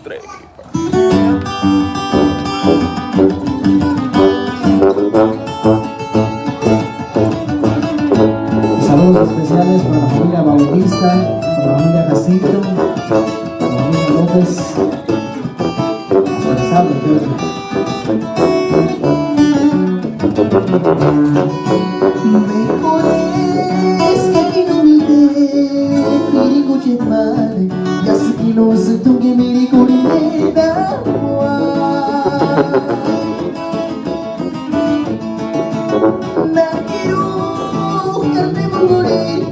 3. Saludos especiales para la familia Bautista, para la familia Jacinto, para la familia López, hasta el sábado, Mejor es que aquí no mire, mire coche male, ya sé que no se toque mire con el na quiero carne morir,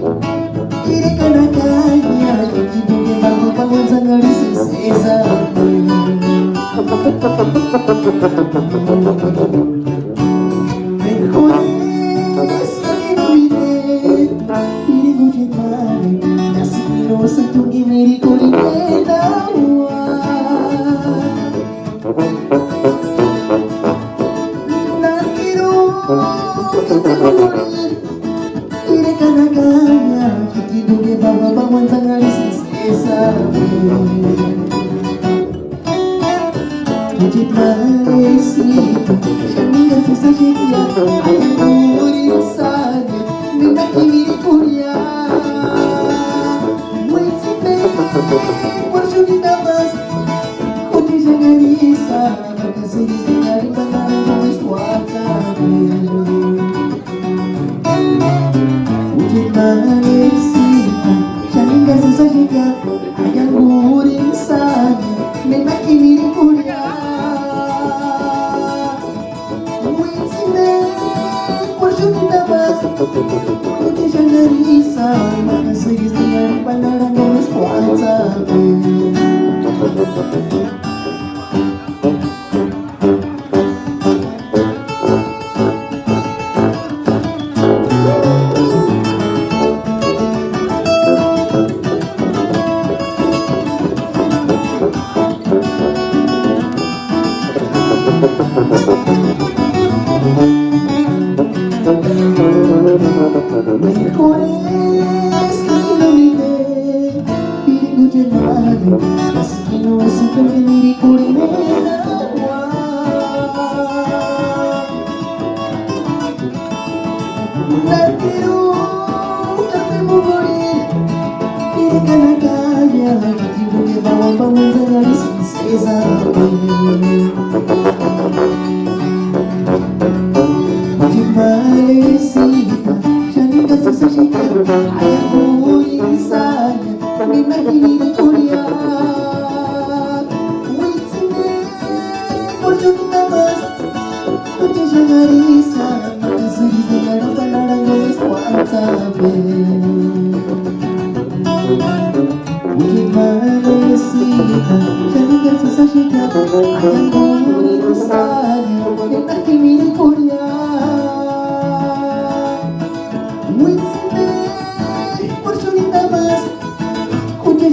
quiere canacaya, que toque bajo pago en sangre cesa. Mejor es que no mire, mire coche male, ya sé que no se toque mire con el na quiero ire kanaganya kikiduge baba bamwanza ngalisisesa Tujiparesika shaninga sasa shekia ayuri sana mina kiri kuria mwitime warshuki tabas kutishangarisa makasirisi ngari bangara nois watabe Tujiparesika shaninga sasa shekia ayuri sana mina kiri kuria Kutishangarisa makasirisi ngari bangara nois watabe Mejor es que no mire, piringo llenado, así que no se toque mire con el agua. La quiero, café morir, quiere canacaya, que digo que vamos a manzana y princesa. Malecita, shaninga sasa shika, ayahuri sana, mina kiri kuria. Witine, porjuni nabas, kutishangarisa, makasirisi ngari banara nois watabe. Malecita, shaninga sasa shika, ayahuri sana, mina kiri kuria.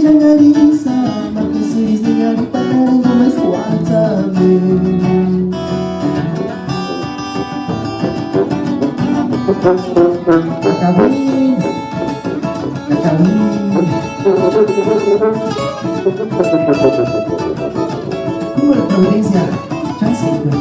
Jangarisa, makasirisi ngari banara nois watabe. Kakawin, como la provincia, Jacinto.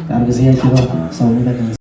Terima kasih ya, Ciro. Salam